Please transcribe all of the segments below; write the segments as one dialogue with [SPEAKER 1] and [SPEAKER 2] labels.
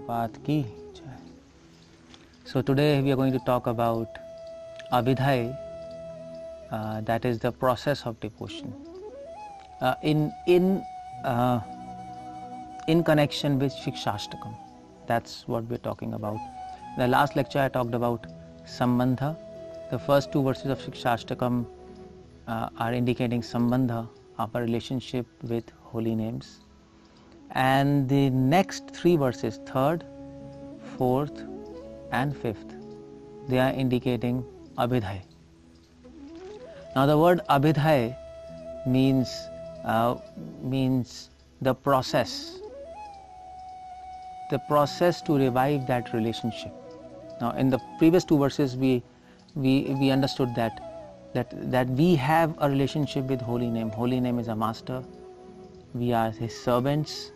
[SPEAKER 1] Prabhupada ki jai. So today we are going to talk about Abhideya, that is the process of devotion. In connection with Siksastakam, that's what we're talking about. In the last lecture I talked about Sambandha. The first two verses of Siksastakam are indicating Sambandha, our relationship with holy names. And the next three verses, third, fourth and fifth, they are indicating Abhideya. Now the word Abhideya means the process to revive that relationship. Now in the previous two verses we understood that we have a relationship with holy name. Holy name is a master. We are his servants.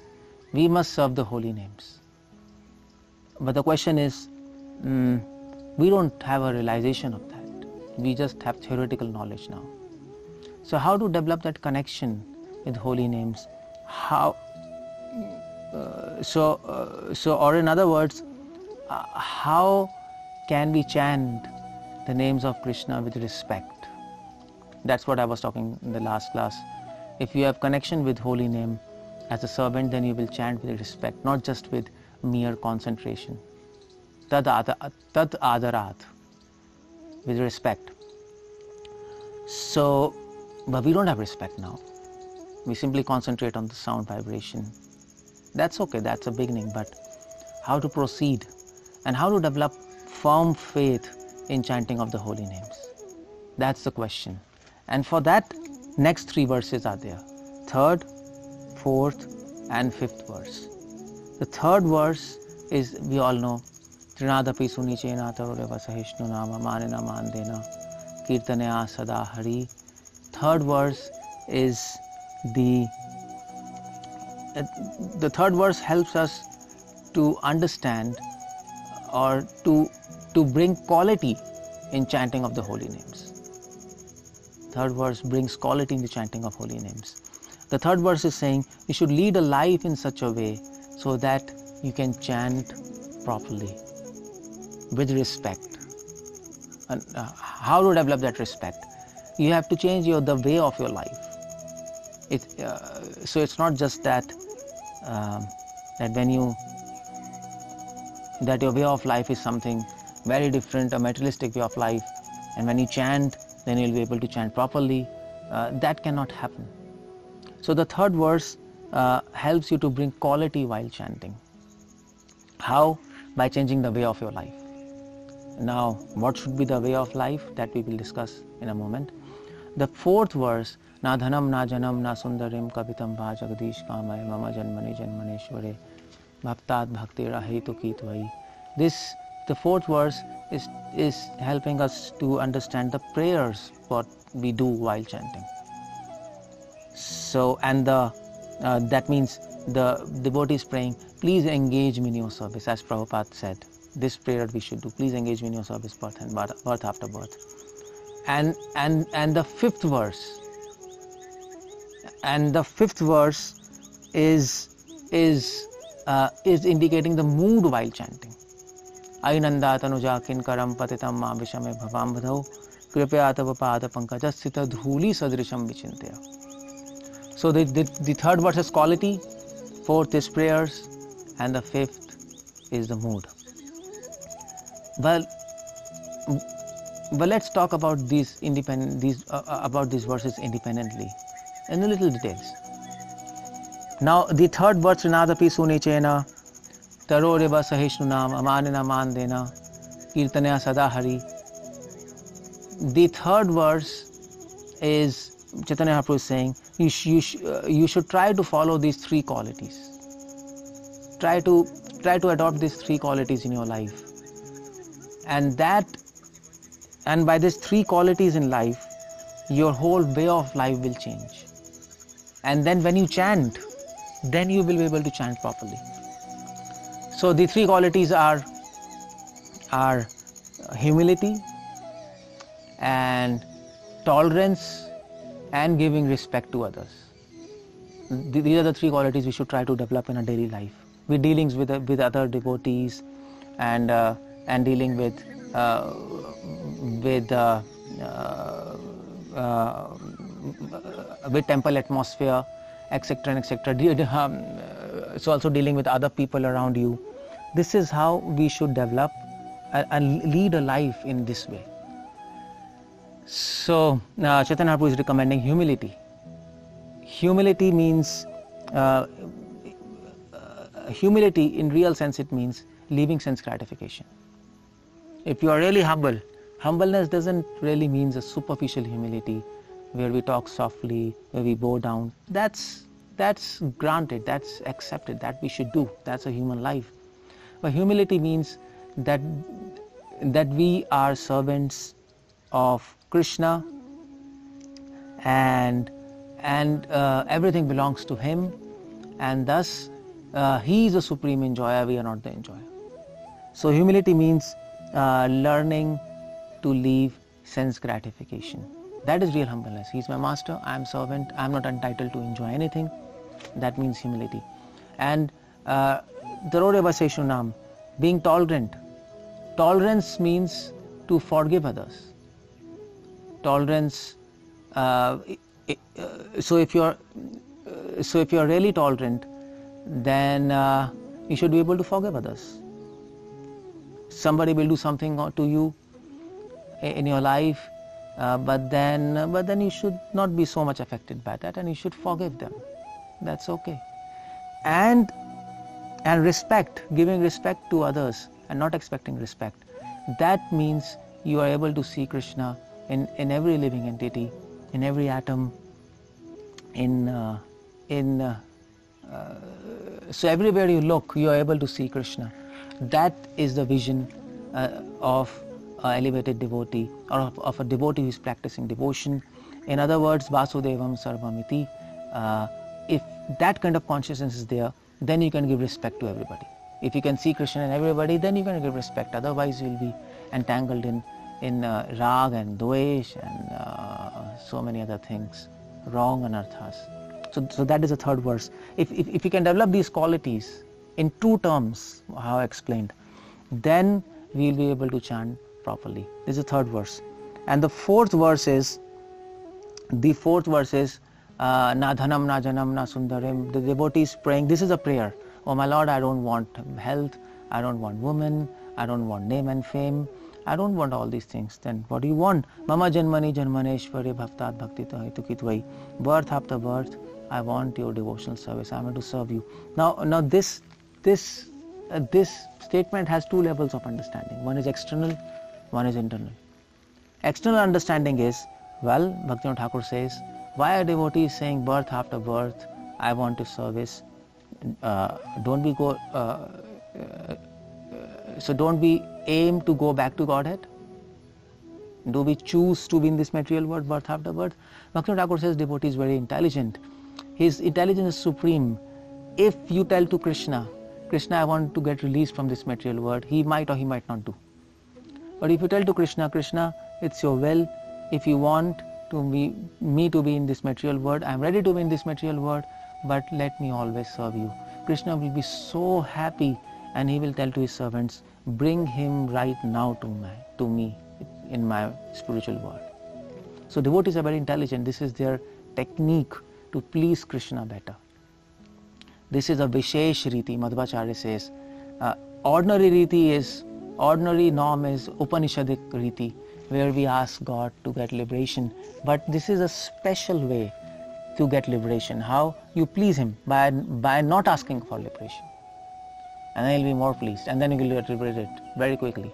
[SPEAKER 1] We must serve the holy names. But the question is, we don't have a realization of that. We just have theoretical knowledge now. So how to develop that connection with holy names? How? Or in other words, how can we chant the names of Krishna with respect? That's what I was talking in the last class. If you have connection with holy name as a servant, then you will chant with respect, not just with mere concentration. Tad adarat, with respect. So, but we don't have respect now. We simply concentrate on the sound vibration. That's okay, that's a beginning, but how to proceed and how to develop firm faith in chanting of the holy names? That's the question. And for that, next three verses are there. Third, fourth and fifth verse. The third verse is, we all know, Trinadapi sunichena taroreva sahishnu nama manena mandena kirtanaya sada hari. Third verse is the third verse helps us to understand or to bring quality in chanting of the holy names. Third verse brings quality in the chanting of holy names. The third verse is saying you should lead a life in such a way so that you can chant properly, with respect. And how to develop that respect? You have to change the way of your life. So it's not just that that your way of life is something very different, a materialistic way of life, and when you chant, then you'll be able to chant properly. That cannot happen. So the third verse helps you to bring quality while chanting. How? By changing the way of your life. Now, what should be the way of life? That we will discuss in a moment. The fourth verse, Na dhanam na janam na sundarim kavitam va jagadish kamay mama janmani janmaneshware bhaktat bhaktir ahetu kitvai. The fourth verse is helping us to understand the prayers what we do while chanting. So, and that means the devotee is praying, please engage me in your service, as Prabhupada said. This prayer we should do. Please engage me in your service, birth after birth. And the fifth verse. And the fifth verse is indicating the mood while chanting. Ainanda tanuja kinkaram patitam ma vishame bhavam bhadau kripya tava pada pankajasthita dhuli sadrisham vichintya. So the third verse is quality, fourth is prayers, and the fifth is the mood. Well, let's talk about these verses independently, in a little details. Now, the third verse, Trinadapi sunichena taroreva sahishnu nama amanena mandena kirtanaya sada hari. The third verse is Chaitanya Mahaprabhu is saying you should try to follow these three qualities. Try to adopt these three qualities in your life. And by these three qualities in life, your whole way of life will change. And then when you chant, then you will be able to chant properly. So the three qualities are humility and tolerance and giving respect to others. These are the three qualities we should try to develop in our daily life. with dealings with other devotees, and dealing with temple atmosphere, etc. and etc. So also dealing with other people around you. This is how we should develop and lead a life in this way. So Chaitanya Mahaprabhu is recommending humility. Humility means humility in real sense, it means leaving sense gratification. If you are really humble, humbleness doesn't really mean a superficial humility where we talk softly, where we bow down. That's granted, that's accepted, that we should do. That's a human life. But humility means that we are servants of Krishna, and everything belongs to him, and thus he is the supreme enjoyer, we are not the enjoyer. So humility means learning to leave sense gratification. That is real humbleness. He is my master, I am servant, I am not entitled to enjoy anything. That means humility. And 𝗙cie 𝗹𝗹cie𝘄, being tolerant. Tolerance means to forgive others. Tolerance. So if you are really tolerant, then you should be able to forgive others. Somebody will do something to you in your life, but then you should not be so much affected by that, and you should forgive them. That's okay. And respect, giving respect to others and not expecting respect. That means you are able to see Krishna in every living entity, in every atom, so everywhere you look, you are able to see Krishna. That is the vision of an elevated devotee, or of a devotee who is practicing devotion. In other words, Vasudevam Sarvamiti. If that kind of consciousness is there, then you can give respect to everybody. If you can see Krishna in everybody, then you can give respect. Otherwise, you will be entangled in rag and dvesh and so many other things, wrong anarthas. So that is the third verse. If you can develop these qualities in two terms, how I explained, then we will be able to chant properly. This is the third verse. And the fourth verse is na dhanam, na janam, na sundarim. The devotee is praying. This is a prayer. Oh my Lord, I don't want health, I don't want women, I don't want name and fame, I don't want all these things. Then what do you want? Mama janmani janmaneshwari bhaktat bhaktita hetukitvai. Birth after birth, I want your devotional service. I want to serve you. Now this statement has two levels of understanding. One is external, one is internal. External understanding is, well, Bhaktivinoda Thakur says, why a devotee is saying birth after birth, I want to service. Don't we aim to go back to Godhead? Do we choose to be in this material world birth after birth? Bhaktivinoda Thakur says devotee is very intelligent. His intelligence is supreme. If you tell to Krishna, I want to get released from this material world, he might or he might not do. But if you tell to Krishna, it's your will. If you want me to be in this material world, I am ready to be in this material world, but let me always serve you. Krishna will be so happy, and he will tell to his servants, bring him right now to me in my spiritual world. So devotees are very intelligent. This is their technique to please Krishna better. This is a Vishesh Riti, Madhvacharya says. Ordinary norm is Upanishadic Riti, where we ask God to get liberation. But this is a special way to get liberation. How? You please him by not asking for liberation. And then he'll be more pleased, and then you will get liberated very quickly.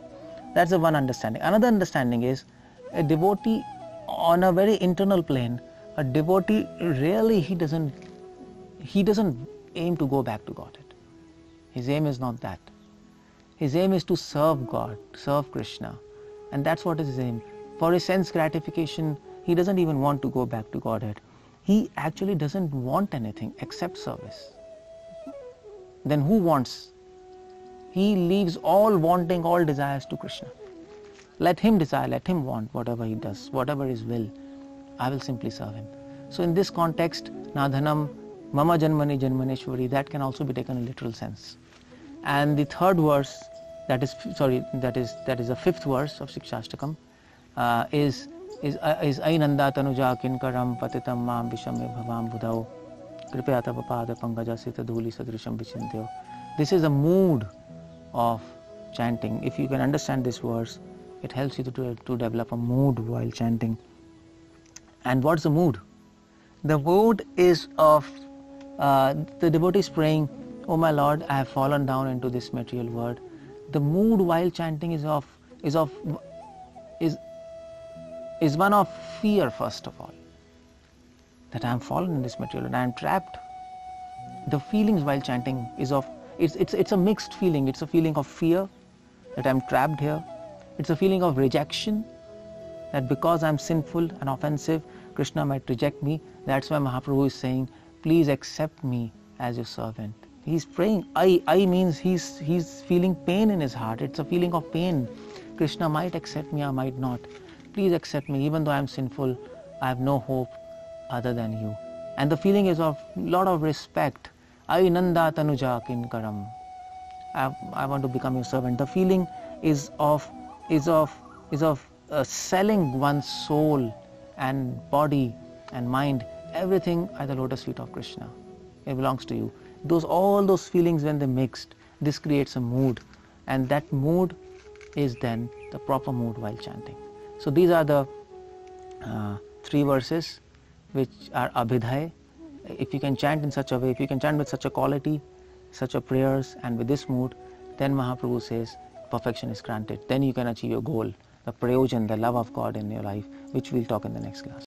[SPEAKER 1] That's the one understanding. Another understanding is a devotee on a very internal plane. A devotee really he doesn't aim to go back to Godhead. His aim is not that. His aim is to serve God, serve Krishna, and that's what is his aim. For his sense gratification, he doesn't even want to go back to Godhead. He actually doesn't want anything except service. Then who wants? He leaves all wanting, all desires to Krishna. Let him desire, let him want whatever he does, whatever his will. I will simply serve him. So in this context, na dhanam, mama janmani janmaneshwari, that can also be taken in literal sense. And the third verse, that is the fifth verse of Siksastakam, is Ainanda tanuja kinkaram patitam mam vishame bhavam budhao kripayata papada pankaja sita dhuli sadrisham vichintyo. This is the mood of chanting. If you can understand this verse, it helps you to develop a mood while chanting. And what's the mood? The mood is of the devotees praying, "Oh my Lord, I have fallen down into this material world." The mood while chanting is one of fear, first of all, that I am fallen in this material and I am trapped. The feelings while chanting is it's a mixed feeling. It's a feeling of fear that I am trapped here. It's a feeling of rejection, that because I am sinful and offensive, Krishna might reject me. That's why Mahaprabhu is saying, "Please accept me as your servant." He's praying. I means he's feeling pain in his heart. It's a feeling of pain. Krishna might accept me or might not. Please accept me, even though I am sinful. I have no hope other than you. And the feeling is of lot of respect. Ainanda tanuja kinkaram. I want to become your servant. The feeling is of selling one's soul and body and mind, everything at the lotus feet of Krishna. It belongs to you. All those feelings, when they mixed, this creates a mood, and that mood is then the proper mood while chanting. So these are the 3 verses which are Abhideya. If you can chant in such a way, if you can chant with such a quality, such a prayers, and with this mood, then Mahaprabhu says perfection is granted. Then you can achieve your goal, the prayojan, the love of God in your life, which we'll talk in the next class.